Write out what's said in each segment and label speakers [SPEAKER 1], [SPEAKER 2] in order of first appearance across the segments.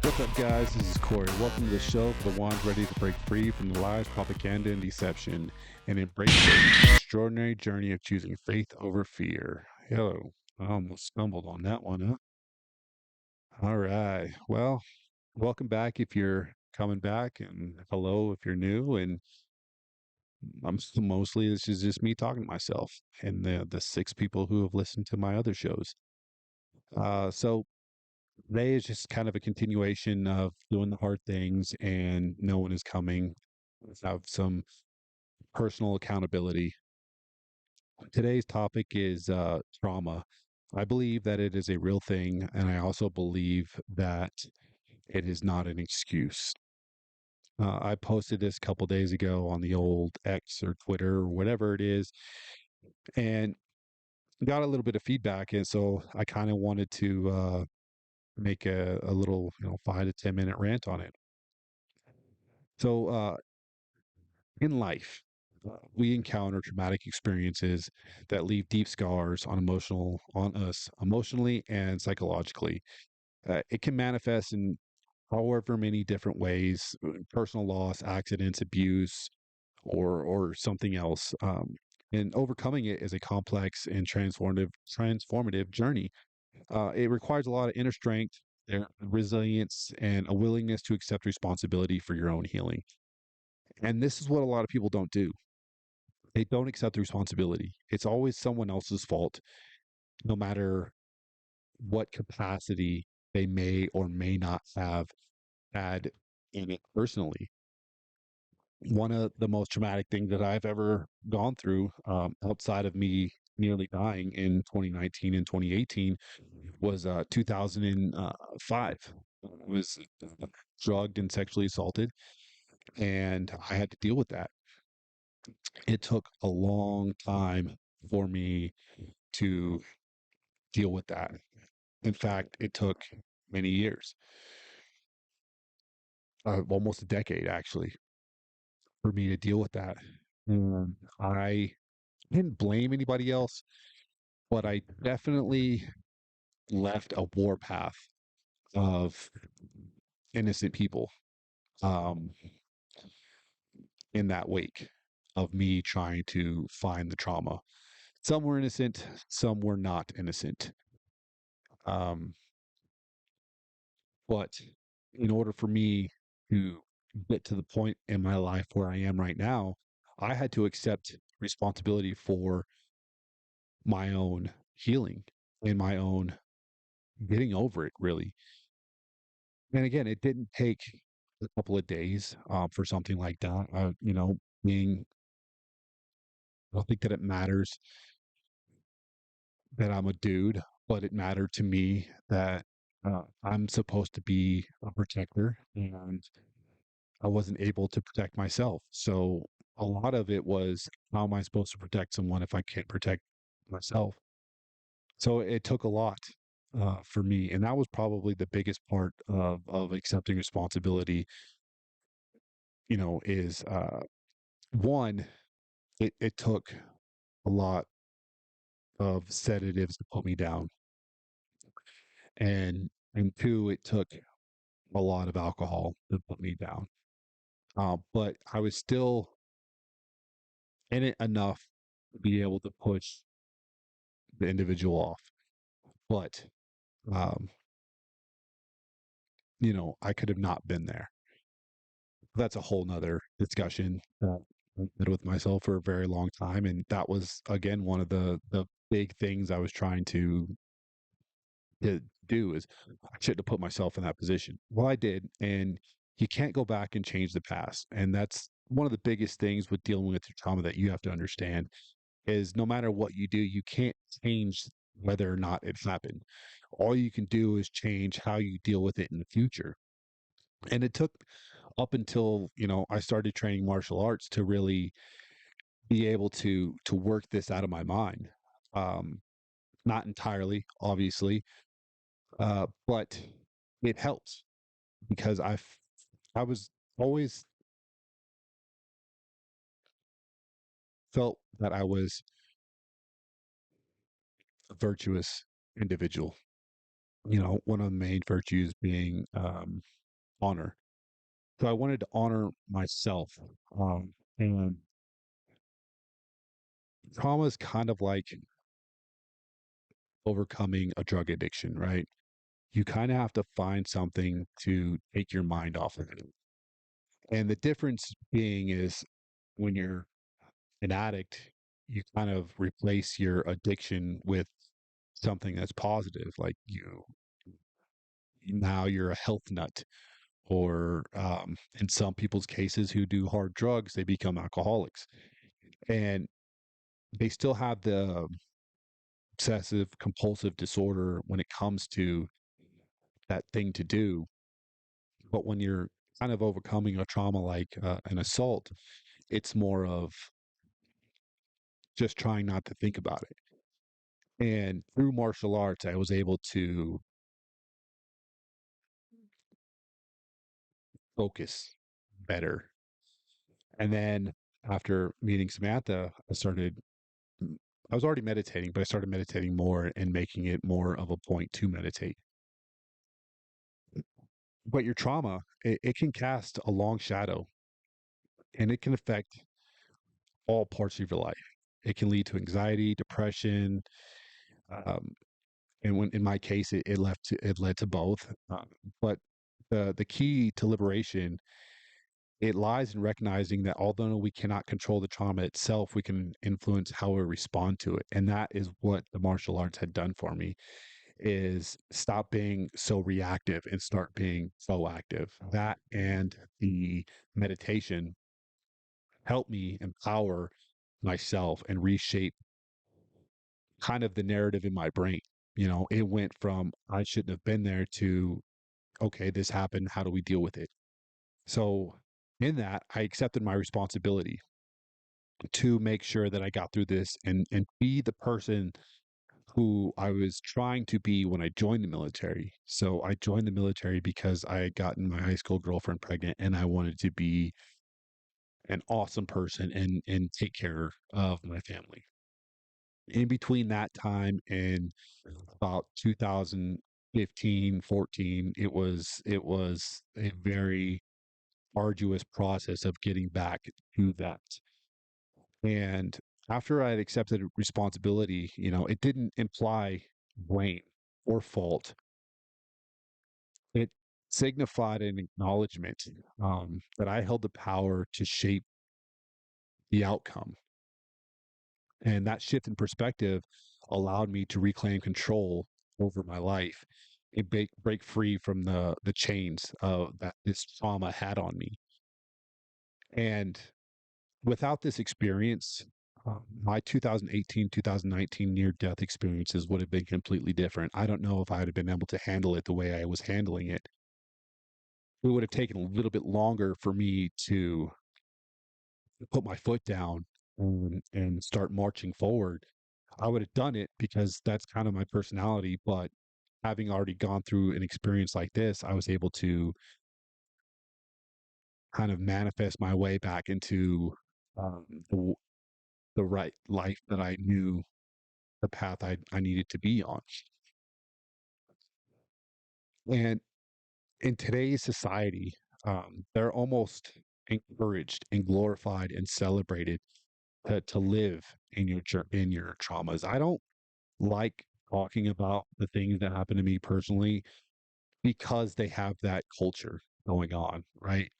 [SPEAKER 1] What's up, guys? This is Corey. Welcome to the show for the ones ready to break free from the lies, propaganda, and deception and embrace the extraordinary journey of choosing faith over fear. Hello. I almost stumbled on that one, huh? All right. Well, welcome back if you're coming back, and hello if you're new. And mostly this is just me talking to myself and the six people who have listened to my other shows. So today is just kind of a continuation of doing the hard things and no one is coming. Let's have some personal accountability. Today's topic is trauma. I believe that it is a real thing, and I also believe that it is not an excuse. I posted this a couple days ago on the old X or Twitter or whatever it is, and got a little bit of feedback. And so I kind of wanted to make a little, 5 to 10 minute rant on it. So, in life, we encounter traumatic experiences that leave deep scars on us emotionally and psychologically. It can manifest in however many different ways: personal loss, accidents, abuse, or something else. And overcoming it is a complex and transformative journey. It requires a lot of inner strength, resilience, and a willingness to accept responsibility for your own healing. And this is what a lot of people don't do. They don't accept the responsibility. It's always someone else's fault, no matter what capacity they may or may not have had in it personally. One of the most traumatic things that I've ever gone through, outside of me nearly dying in 2019 and 2018, was 2005. I was drugged and sexually assaulted, and I had to deal with that. It took a long time for me to deal with that. In fact, it took many years, almost a decade actually, for me to deal with that. And I didn't blame anybody else, but I definitely left a warpath of innocent people, um, in that wake of me trying to find the trauma. Some were innocent, some were not innocent. Um, but in order for me to get to the point in my life where I am right now, I had to accept responsibility for my own healing and my own getting over it, really. And again, it didn't take a couple of days for something like that. Being, I don't think that it matters that I'm a dude, but it mattered to me that I'm supposed to be a protector, and I wasn't able to protect myself. So a lot of it was, how am I supposed to protect someone if I can't protect myself? So it took a lot for me, and that was probably the biggest part of accepting responsibility. Is one, it took a lot of sedatives to put me down, and two, it took a lot of alcohol to put me down. But I was still in it enough to be able to push the individual off. But um, I could have not been there. That's a whole nother discussion that I had with myself for a very long time. And that was again one of the big things I was trying to do, is I shouldn't have put myself in that position. Well, I did, and you can't go back and change the past. And that's one of the biggest things with dealing with trauma that you have to understand, is no matter what you do, you can't change whether or not it happened. All you can do is change how you deal with it in the future. And it took up until, I started training martial arts to really be able to work this out of my mind. Um, Not entirely, obviously, but it helps because I was always felt that I was a virtuous individual. You know, one of the main virtues being honor. So I wanted to honor myself. And trauma is kind of like overcoming a drug addiction, right? You kind of have to find something to take your mind off of it. And the difference being is when you're an addict, you kind of replace your addiction with something that's positive, like now you're a health nut, or in some people's cases who do hard drugs, they become alcoholics, and they still have the obsessive compulsive disorder when it comes to that thing to do. But when you're kind of overcoming a trauma like an assault, it's more of just trying not to think about it. And through martial arts, I was able to focus better. And then after meeting Samantha, I was already meditating, but I started meditating more and making it more of a point to meditate. But your trauma, it can cast a long shadow and it can affect all parts of your life. It can lead to anxiety, depression, um, and when in my case, it led to both. But the key to liberation, it lies in recognizing that although we cannot control the trauma itself, we can influence how we respond to it, and that is what the martial arts had done for me. Is stop being so reactive and start being proactive. That and the meditation helped me empower myself and reshape kind of the narrative in my brain. You know, it went from I shouldn't have been there to okay, this happened. How do we deal with it? So in that, I accepted my responsibility to make sure that I got through this and be the person who I was trying to be when I joined the military. So I joined the military because I had gotten my high school girlfriend pregnant and I wanted to be an awesome person and take care of my family. In between that time and about 2015, 14, it was a very arduous process of getting back to that. And after I had accepted responsibility, you know, it didn't imply blame or fault. It signified an acknowledgement that I held the power to shape the outcome. And that shift in perspective allowed me to reclaim control over my life and break free from the chains of that this trauma had on me. And without this experience, my 2018, 2019 near death experiences would have been completely different. I don't know if I would have been able to handle it the way I was handling it. It would have taken a little bit longer for me to put my foot down and start marching forward. I would have done it because that's kind of my personality. But having already gone through an experience like this, I was able to kind of manifest my way back into um, the, the right life that I knew the path I needed to be on. And in today's society, they're almost encouraged and glorified and celebrated to live in in your traumas. I don't like talking about the things that happened to me personally because they have that culture going on, right?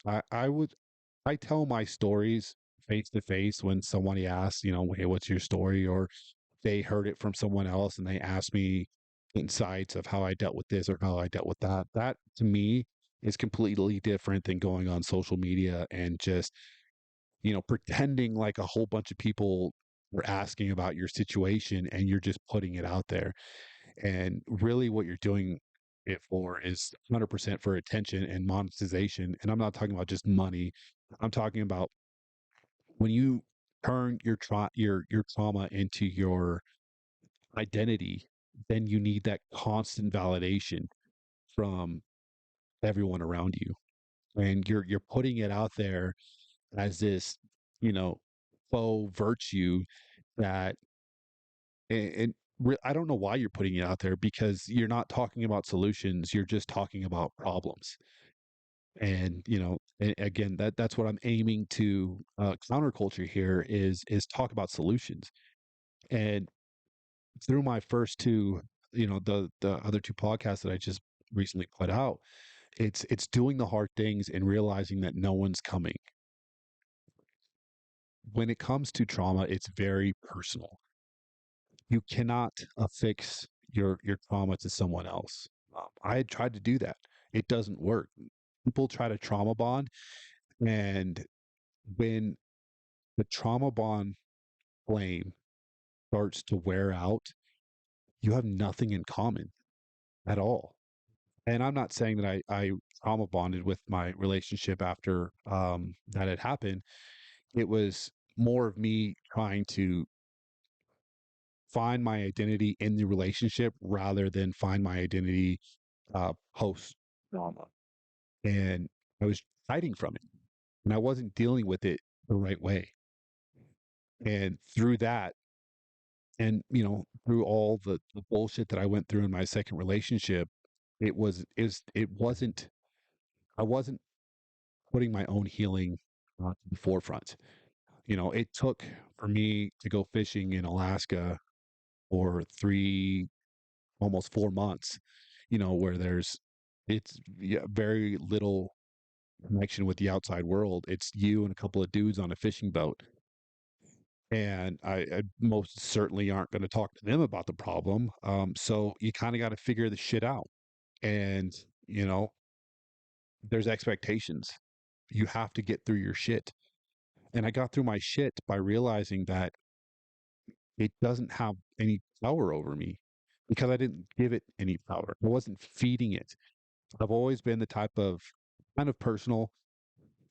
[SPEAKER 1] I tell my stories face to face when somebody asks, you know, hey, what's your story? Or they heard it from someone else and they ask me insights of how I dealt with this or how I dealt with that. That to me is completely different than going on social media and just, you know, pretending like a whole bunch of people are asking about your situation and you're just putting it out there. And really what you're doing it for is 100% for attention and monetization. And I'm not talking about just money. I'm talking about when you turn your trauma into your identity, then you need that constant validation from everyone around you. And you're putting it out there as this, you know, faux virtue that I don't know why you're putting it out there because you're not talking about solutions, you're just talking about problems. And again, that's what I'm aiming to counterculture here is talk about solutions. And through my first two, the other two podcasts that I just recently put out, it's doing the hard things and realizing that no one's coming. When it comes to trauma, it's very personal. You cannot affix your trauma to someone else. I had tried to do that. It doesn't work. People try to trauma bond, and when the trauma bond flame starts to wear out, you have nothing in common at all. And I'm not saying that I trauma bonded with my relationship after that had happened. It was more of me trying to find my identity in the relationship rather than find my identity post trauma. And I was hiding from it and I wasn't dealing with it the right way. And through that, and through all the bullshit that I went through in my second relationship, it wasn't I wasn't putting my own healing to the forefront. It took for me to go fishing in Alaska for 3 almost 4 months, where it's yeah, very little connection with the outside world. It's you and a couple of dudes on a fishing boat. And I most certainly aren't going to talk to them about the problem. So you kind of got to figure the shit out. And, you know, there's expectations. You have to get through your shit. And I got through my shit by realizing that it doesn't have any power over me because I didn't give it any power. I wasn't feeding it. I've always been the type of kind of personal,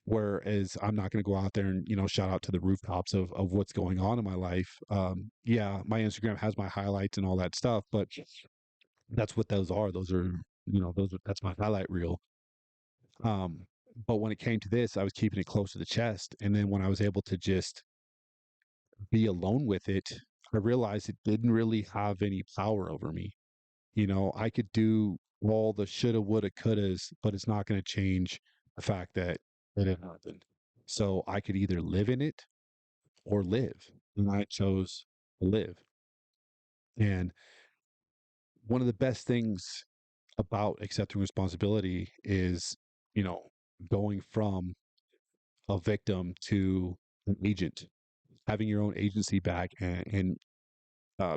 [SPEAKER 1] whereas I'm not going to go out there and shout out to the rooftops of what's going on in my life. Yeah, my Instagram has my highlights and all that stuff, but that's what those are. Those are that's my highlight reel. Um, but when it came to this, I was keeping it close to the chest, and then when I was able to just be alone with it, I realized it didn't really have any power over me. I could do all the shoulda, woulda, couldas, but it's not going to change the fact that it happened. So I could either live in it or live. And I chose to live. And one of the best things about accepting responsibility is, you know, going from a victim to an agent, having your own agency back and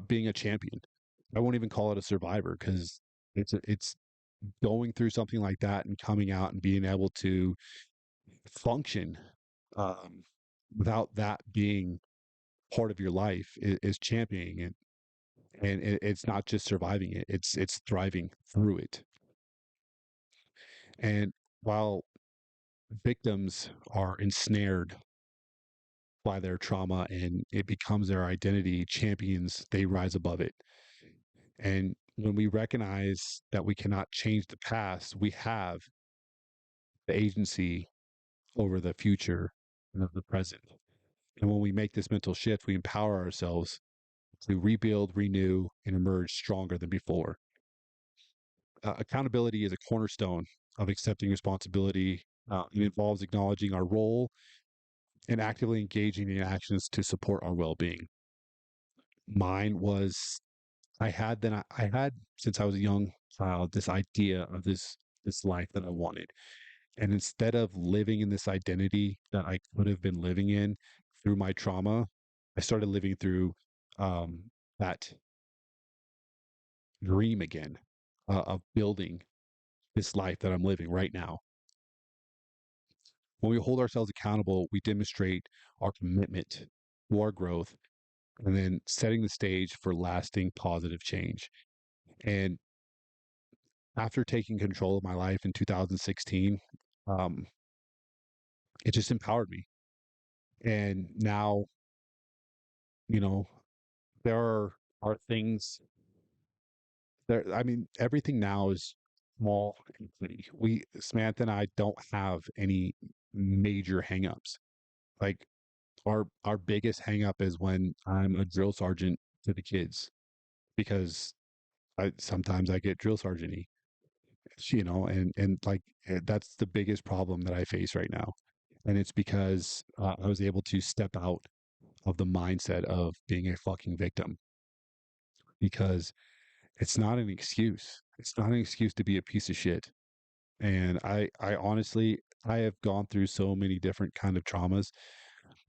[SPEAKER 1] being a champion. I won't even call it a survivor because it's going through something like that and coming out and being able to function um, without that being part of your life is championing it. And it's not just surviving it; it's thriving through it. And while victims are ensnared by their trauma and it becomes their identity, champions they rise above it. And when we recognize that we cannot change the past, we have the agency over the future and of the present. And when we make this mental shift, we empower ourselves to rebuild, renew, and emerge stronger than before. Accountability is a cornerstone of accepting responsibility. It involves acknowledging our role and actively engaging in actions to support our well-being. Mine was I had since I was a young child this idea of this life that I wanted. And instead of living in this identity that I could have been living in through my trauma, I started living through that dream again of building this life that I'm living right now. When we hold ourselves accountable, we demonstrate our commitment to our growth and then setting the stage for lasting positive change. And after taking control of my life in 2016, um, it just empowered me. And now you know, there are things there. I mean, everything now is small and petty. Samantha and I don't have any major hangups. Like our biggest hangup is when I'm a drill sergeant to the kids because I sometimes I get drill sergeant-y, and like that's the biggest problem that I face right now. And it's because I was able to step out of the mindset of being a fucking victim because it's not an excuse. It's not an excuse to be a piece of shit. And I honestly, I have gone through so many different kind of traumas.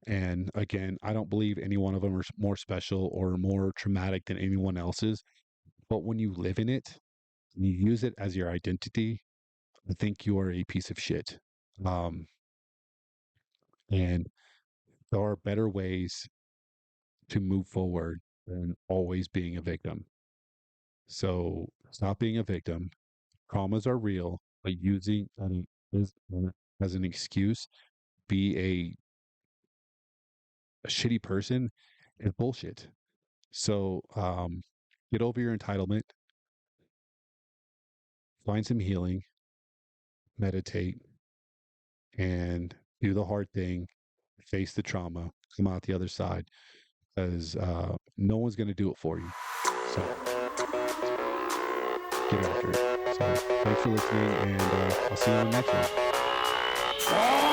[SPEAKER 1] And again, I don't believe any one of them are more special or more traumatic than anyone else's. But when you live in it and you use it as your identity, I think you are a piece of shit. Um, and there are better ways to move forward than always being a victim. So stop being a victim. Traumas are real, but using as, as an excuse, be a shitty person is bullshit. So get over your entitlement, find some healing, meditate, and do the hard thing, face the trauma, come out the other side, because no one's going to do it for you. So get after it. So thanks for listening, and I'll see you on the next one.
[SPEAKER 2] Fight!